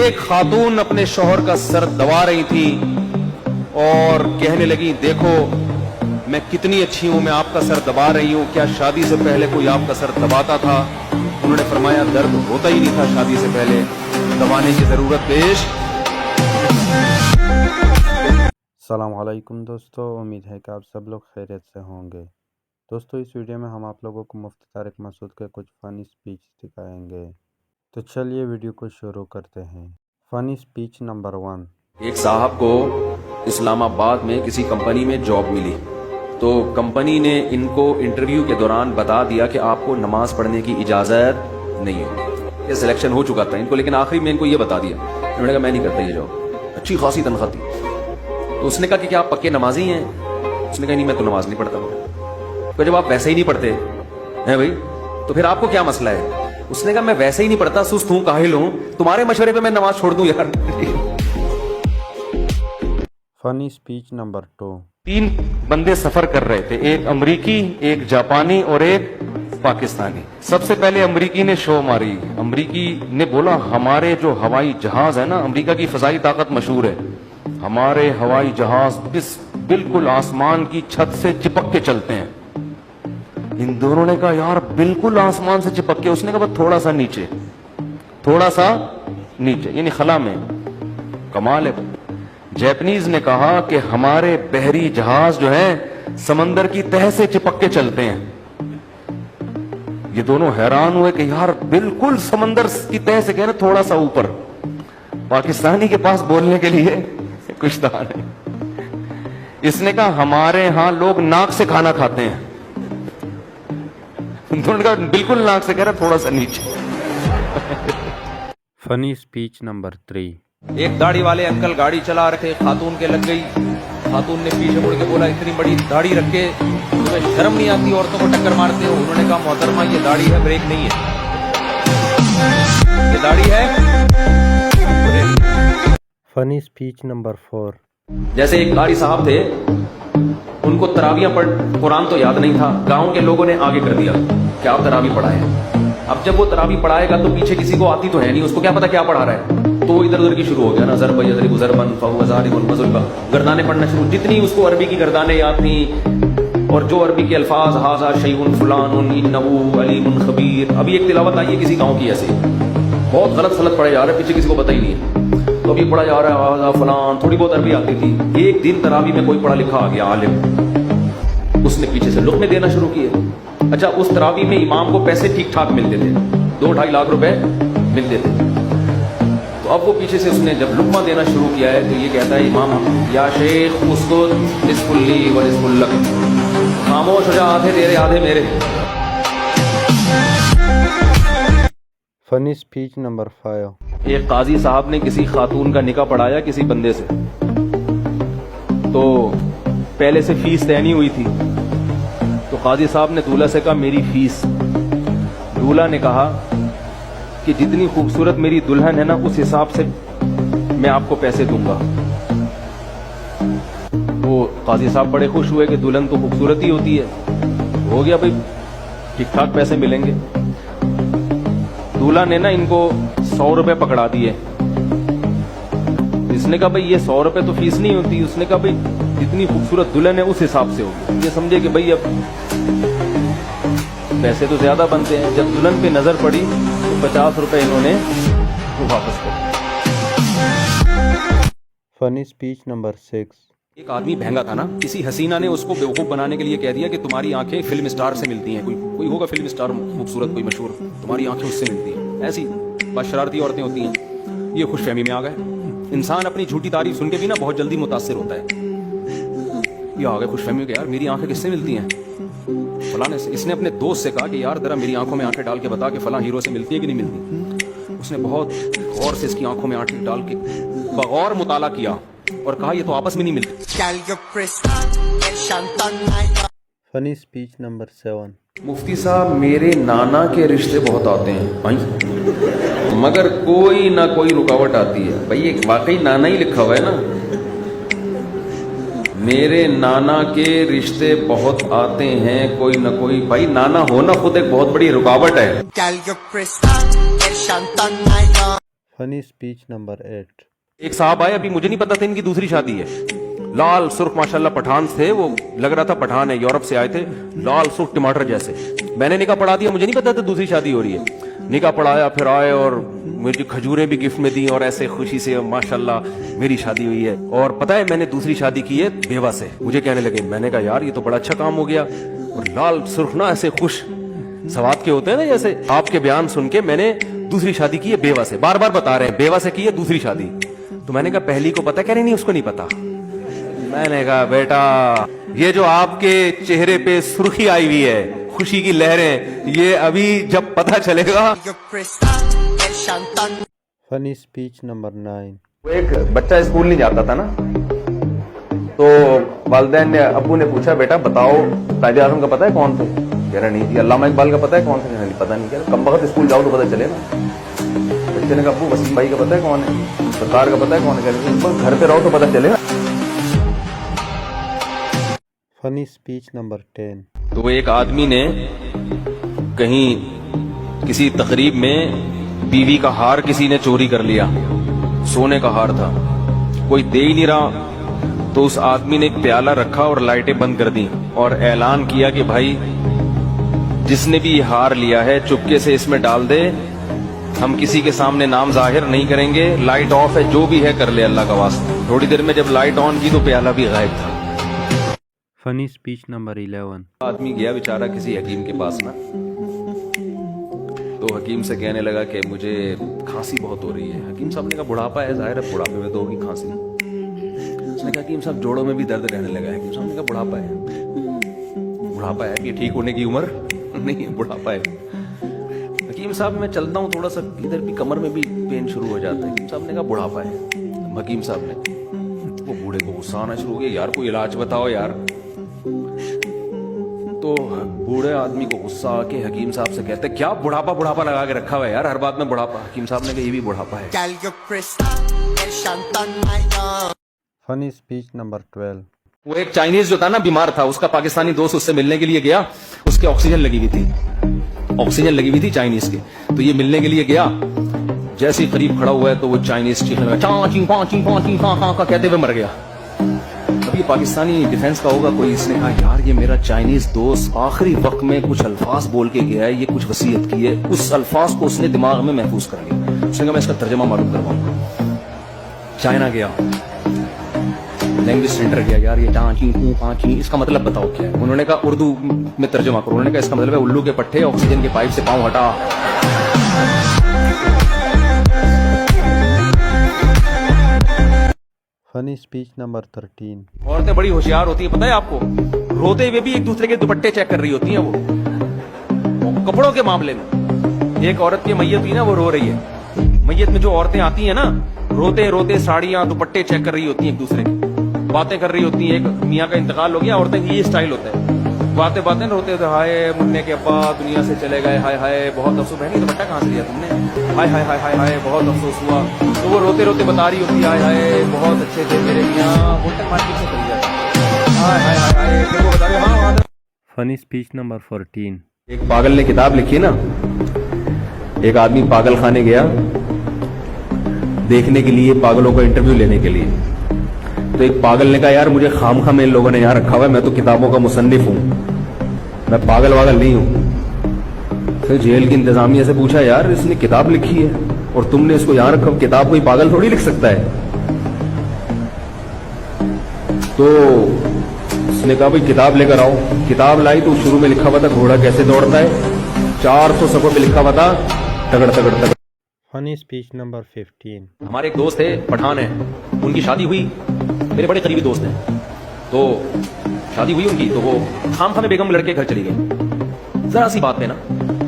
ایک خاتون اپنے شوہر کا سر دبا رہی تھی اور کہنے لگی دیکھو میں کتنی اچھی ہوں, میں آپ کا سر دبا رہی ہوں, کیا شادی سے پہلے کوئی آپ کا سر دباتا تھا؟ انہوں نے فرمایا درد ہوتا ہی نہیں تھا شادی سے پہلے, دبانے کی ضرورت پیش. السلام علیکم دوستو, امید ہے کہ آپ سب لوگ خیریت سے ہوں گے. دوستو اس ویڈیو میں ہم آپ لوگوں کو مفتی طارق مسعود کے کچھ فنی سپیچ دکھائیں گے, تو چلیے ویڈیو کو شروع کرتے ہیں. فنی سپیچ نمبر 1. ایک صاحب کو اسلام آباد میں کسی کمپنی میں جاب ملی, تو کمپنی نے ان کو انٹرویو کے دوران بتا دیا کہ آپ کو نماز پڑھنے کی اجازت نہیں ہوگی. یہ سلیکشن ہو چکا تھا ان کو, لیکن آخری میں ان کو یہ بتا دیا. انہوں نے کہا میں نہیں کرتا یہ جاب, اچھی خاصی تنخواہ تھی. تو اس نے کہا کہ کیا آپ پکے نمازی ہیں؟ اس نے کہا نہیں میں تو نماز نہیں پڑھتا. تو جب آپ ویسے ہی نہیں پڑھتے ہیں بھائی تو پھر آپ کو کیا مسئلہ ہے؟ اس نے کہا میں ویسے ہی نہیں پڑھتا, سست ہوں, کاہل ہوں, تمہارے مشورے پہ میں نماز چھوڑ دوں یار. فنی سپیچ نمبر 2. 3 بندے سفر کر رہے تھے, ایک امریکی, ایک جاپانی اور ایک پاکستانی. سب سے پہلے امریکی نے شو ماری. امریکی نے بولا ہمارے جو ہوائی جہاز ہے نا, امریکہ کی فضائی طاقت مشہور ہے, ہمارے ہوائی جہاز بالکل آسمان کی چھت سے چپک کے چلتے ہیں. ان دونوں نے کہا یار بالکل آسمان سے چپک کے. اس نے کہا بس تھوڑا سا نیچے, تھوڑا سا نیچے, یعنی خلا میں. کمال ہے. جیپنیز نے کہا کہ ہمارے بحری جہاز جو ہیں سمندر کی تہہ سے چپک کے چلتے ہیں. یہ دونوں حیران ہوئے کہ یار بالکل سمندر کی تہہ سے کہنا تھوڑا سا اوپر. پاکستانی کے پاس بولنے کے لیے کچھ تھا نہیں. اس نے کہا ہمارے ہاں لوگ ناک سے کھانا کھاتے ہیں. انہوں نے کہا بالکل ناک سے, کہہ رہا تھوڑا سا نیچے. فنی سپیچ نمبر 3. ایک داڑھی والے انکل گاڑی چلا رہے تھے, خاتون کے لگ گئی. خاتون نے پیچھے مڑ کے بولا اتنی بڑی داڑھی رکھ کے تمہیں شرم نہیں آتی عورتوں کو ٹکر مارتے ہو؟ انہوں نے کہا محترمہ یہ داڑھی ہے, بریک نہیں ہے. یہ داڑھی ہے. فنی سپیچ نمبر 4. جیسے ایک قاری صاحب تھے, ان کو تراویح پڑھ قرآن تو یاد نہیں تھا, گاؤں کے لوگوں نے آگے کر دیا کہ آپ تراویح پڑھائیں. اب جب وہ تراویح پڑھائے گا تو پیچھے کسی کو آتی تو ہے نہیں, اس کو کیا پتا کیا پڑھا رہا ہے, تو ادھر ادھر کی شروع ہو گیا نا, ضرب یضرب ضربن فهو ضارب مضربا, گردانے پڑھنا شروع. جتنی اس کو عربی کی گردانے یاد تھیں اور جو عربی کے الفاظ ھذا شیء فلان انه علیم خبیر. ابھی ایک تلاوت آئی ہے کسی گاؤں کی, ایسے بہت غلط پڑھے جا رہا ہے, پیچھے کسی کو پتہ ہی نہیں ہے, تو ابھی پڑھا جا رہا ہے ھذا فلان. تھوڑی بہت عربی آتی تھی. ایک دن تراویح میں کوئی پڑھا لکھا آ گیا عالم, اس نے پیچھے سے لقمے دینا شروع کیے. اچھا اس تراویح میں امام کو پیسے ٹھیک ٹھاک ملتے تھے, 2-2.5 لاکھ روپے ملتے تھے. تو اب وہ پیچھے سے اس نے جب لقمہ دینا شروع کیا ہے تو یہ کہتا ہے امام یا شیخ اس کو نصف لی و نصف لک, خاموش ہو جا, آدھے تیرے آدھے میرے. فنی سپیچ نمبر 5. ایک قاضی صاحب نے کسی خاتون کا نکاح پڑھایا کسی بندے سے, تو پہلے سے فیس طے نہیں ہوئی تھی. تو قاضی صاحب نے دولہا سے کہا میری فیس. دولہا نے کہا کہ جتنی خوبصورت میری دلہن ہے نا اس حساب سے میں آپ کو پیسے دوں گا. وہ قاضی صاحب بڑے خوش ہوئے کہ دلہن تو خوبصورت ہی ہوتی ہے, ہو گیا بھائی ٹھیک ٹھاک پیسے ملیں گے. دولہا نے نا ان کو 100 روپے پکڑا دیے. اس نے کہا بھائی یہ 100 روپے تو فیس نہیں ہوتی. اس نے کہا بھائی جتنی خوبصورت دلہن ہے اس حساب سے ہوگی. یہ سمجھے کہ بھائی اب پیسے تو زیادہ بنتے ہیں. جب دلہن پہ نظر پڑی تو 50 روپے انہوں نے واپس کر. فنی سپیچ نمبر 6. ایک آدمی بھینگا تھا نا, کسی حسینہ نے اس کو بیوقوف بنانے کے لیے کہہ دیا کہ تمہاری آنکھیں فلم اسٹار سے ملتی ہیں. کوئی ہوگا فلم اسٹار خوبصورت کوئی مشہور, تمہاری آنکھیں اس سے ملتی ہیں. ایسی بس شرارتی عورتیں ہوتی ہیں. یہ خوش فہمی میں آ گئے. انسان اپنی جھوٹی تعریف سن کے بھی نا بہت جلدی متاثر ہوتا ہے. یہ آ گئے خوش فہمی کہ یار میری آنکھیں کس سے ملتی ہیں, فلاں سے. اس نے اپنے دوست سے کہا کہ یار ذرا میری آنکھوں میں آنکھیں ڈال کے بتا کہ فلاں ہیرو سے ملتی ہے کہ نہیں ملتی. اس نے بہت غور سے اس کی آنکھوں میں آنکھیں ڈال کے بغور مطالعہ کیا اور کہا یہ تو آپس میں نہیں ملتی. فنی سپیچ نمبر 7. مفتی صاحب میرے نانا کے رشتے بہت آتے ہیں مگر کوئی نہ کوئی رکاوٹ آتی ہے. بھائی یہ واقعی نانا ہی لکھا ہوا ہے نا, میرے نانا کے رشتے بہت آتے ہیں کوئی نہ کوئی. بھائی نانا ہونا خود ایک بہت بڑی رکاوٹ ہے. Funny speech number 8। एक साहब आए, अभी मुझे नहीं पता था इनकी दूसरी शादी है। लाल सुर्ख माशाल्लाह पठान थे वो, लग रहा था पठान है, यूरोप से आए थे, लाल सुर्ख टमाटर जैसे। मैंने निकाह पढ़ा दिया, मुझे नहीं पता था दूसरी शादी हो रही है। निकाह पढ़ाया, फिर आए और मुझे खजूरें भी गिफ्ट में दी और ऐसे खुशी से माशाल्लाह मेरी शादी हुई है। और पता है मैंने दूसरी शादी की है बेवा से। मुझे कहने लगे, मैंने कहा यार ये तो बड़ा अच्छा काम हो गया। और लाल सुर्ख ना ऐसे खुश सवाद के होते हैं ना, जैसे आपके बयान सुन के मैंने दूसरी शादी की है बेवा से। बार बार बता रहे हैं बेवा से की है दूसरी शादी। तो मैंने कहा पहली को पता, कह रहे नहीं उसको नहीं पता। मैंने कहा बेटा ये जो आपके चेहरे पे सुर्खी आई हुई है, खुशी की लहरें, ये अभी जब पता चलेगा। Funny speech number 9। वो एक बच्चा स्कूल नहीं जाता था ना, तो वालिदैन ने अब्बू ने पूछा बेटा बताओ कायदे आज़म का पता है कौन थे? कह रहा नहीं जी। अल्लामा इकबाल का पता है कौन थे? नहीं पता नहीं। कह रहा कम वक्त स्कूल जाओ तो पता चले ना। बच्चे ने कहा अब्बू वसीम भाई का पता है कौन है? सरकार का पता है कौन है? कह रहे घर पे रहो तो पता चले ना। Funny speech number 10। तो एक आदमी ने कहीं किसी तकरीब में बीवी का हार किसी ने चोरी कर लिया, सोने का हार था, कोई दे ही नहीं रहा। तो उस आदमी ने एक प्याला रखा और लाइटें बंद कर दी और ऐलान किया कि भाई जिसने भी ये हार लिया है चुपके से इसमें डाल दे, हम किसी के सामने नाम जाहिर नहीं करेंगे, लाइट ऑफ है, जो भी है कर ले अल्लाह का वास्ता। थोड़ी देर में जब लाइट ऑन की तो प्याला भी गायब था। Funny speech number 11। आदमी गया बेचारा किसी हकीम के पास ना, तो हकीम से कहने लगा कि मुझे खांसी बहुत हो रही है। हकीम साहब ने कहा बुढ़ापा है, जाहिर है बुढ़ापे में तो होगी खांसी। उसने कहा हकीम साहब जोड़ों में भी दर्द रहने लगा है। हकीम साहब ने कहा बुढ़ापा है। बुढ़ापा है, ये ठीक होने की उम्र नहीं है, बुढ़ापा है। हकीम साहब मैं चलता हूँ थोड़ा सा, इधर भी कमर में भी पेन शुरू हो जाता है। हकीम साहब ने कहा बुढ़ापा है। हकीम साहब ने, वो बूढ़े को गुस्सा आना शुरू हो गया, यार कोई इलाज बताओ यार। तो बूढ़े आदमी को गुस्सा आके हकीम साहब से कहते क्या बुढ़ापा बुढ़ापा लगा के रखा हुआ है यार, हर बात में बुढ़ापा। हकीम साहब ने कहा ये भी बुढ़ापा है। Funny speech number 12। वो एक चाइनीज जो था ना बीमार था, उसका पाकिस्तानी दोस्त उससे मिलने के लिए गया, उसके ऑक्सीजन लगी हुई थी, ऑक्सीजन लगी हुई थी चाइनीज के। तो ये मिलने के लिए गया, जैसे ही करीब खड़ा हुआ है तो वो चाइनीज चीखने लगा चाची पाची पाची हाँ कहते हुए मर गया। अभी पाकिस्तानी डिफेंस का होगा कोई, इसने कहा यार ये मेरा चाइनीज दोस्त आखिरी वक्त में कुछ अल्फाज बोल के गया है, ये कुछ वसीयत की है, उस अल्फाज को उसने दिमाग में महफूज कर लिया। उसने कहा मैं इसका तर्जमा मालूम करवाऊंगा। चाइना गया, लैंग्वेज सेंटर गया, यार ये चाची पाची इसका मतलब बताओ क्या है? उन्होंने कहा उर्दू में तर्जमा करो। उन्होंने कहा इसका मतलब है उल्लू के पट्टे, ऑक्सीजन के पाइप से पाँव हटा। Funny speech number 13। औरतें बड़ी होशियार होती है, पता है आपको, रोते हुए भी एक दूसरे के दुपट्टे चेक कर रही होती हैं वो कपड़ों के मामले में। एक औरत की मैयत हुई ना, वो रो रही है। मैयत में जो औरतें आती हैं ना, रोते रोते साड़ियां दुपट्टे चेक कर रही होती हैं, एक दूसरे की बातें कर रही होती हैं। एक मियाँ का इंतकाल हो गया, औरतें ये स्टाइल होता है, बातें बातें रोते होते, हाय मुन्ने के अब्बा दुनिया से चले गए, हाय हाय बहुत अफसोस, बहनी दुपट्टा कहाँ से लिया तुमने, हाय हाय हाय हाय हाय बहुत अफसोस हुआ। तो वो रोते रोते बता रही होती है हाय हाय बहुत अच्छे थे मेरे मियाँ, होटल मार्केट से चली जाती, हाय हाय हाय हाय फिर वो बता रही हाँ। Funny speech number 14। एक पागल ने किताब लिखी ना, एक आदमी पागल खाने गया देखने के लिए, पागलों का इंटरव्यू लेने के लिए। तो एक पागल ने कहा यार मुझे खामखा में इन लोगों ने यहाँ रखा हुआ है, मैं तो किताबों का मुसन्निफ हूँ, मैं पागल वागल नहीं हूँ। फिर जेल की इंतजामिया से पूछा यार इसने किताब लिखी है और तुमने इसको यहाँ रखा, किताब कोई पागल थोड़ी लिख सकता है। तो उसने कहा भाई किताब लेकर आओ। किताब लाई तो शुरू में लिखा हुआ था घोड़ा कैसे दौड़ता है, 400 सफ़ों पे लिखा हुआ था तगड़ तगड़ तगड़। Funny speech number 15। हमारे एक दोस्त है पठान है, उनकी शादी हुई, मेरे बड़े करीबी दोस्त हैं। तो शादी हुई उनकी, तो वो खामखा में बेगम लड़के घर चली गई। जरा सी बात पे ना,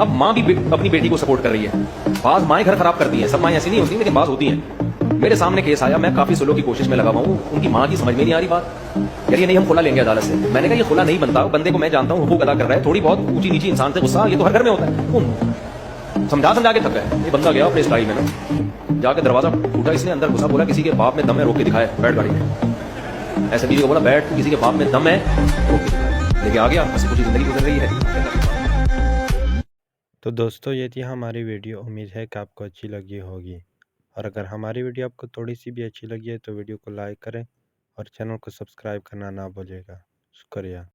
अब माँ भी अपनी बेटी को सपोर्ट कर रही है। बाज माएँ घर खराब करती हैं, सब माएँ ऐसी नहीं होती लेकिन बाज होती हैं। मेरे सामने केस आया, मैं काफी सुलह की कोशिश में लगा हुआ हूँ, उनकी माँ की समझ में नहीं आ रही बात, यार ये नहीं हम खुला लेंगे अदालत से। मैंने कहा ये खुला नहीं बनता, बंदे को मैं जानता हूँ हुकूक अदा कर रहा है, थोड़ी बहुत ऊंची नीची इंसान से गुस्सा ये तो हर घर में होता है। समझा के थक गए। ये बंदा गया अपने स्टाइल में ना, जाके दरवाजा टूटा, इसने अंदर घुसा, बोला किसी के बाप में दम है रोक के दिखाए, बैठ गाड़ी में। ऐसे बीवी को बोला बैठ, किसी के बाप में दम है रोक के दिखाए, लेके आ गया, हंसी खुशी जिंदगी गुजर रही है। तो दोस्तों ये थी हमारी वीडियो, उम्मीद है कि आपको अच्छी लगी होगी। اور اگر ہماری ویڈیو آپ کو تھوڑی سی بھی اچھی لگی ہے تو ویڈیو کو لائک کریں اور چینل کو سبسکرائب کرنا نہ بھولیے گا۔ شکریہ۔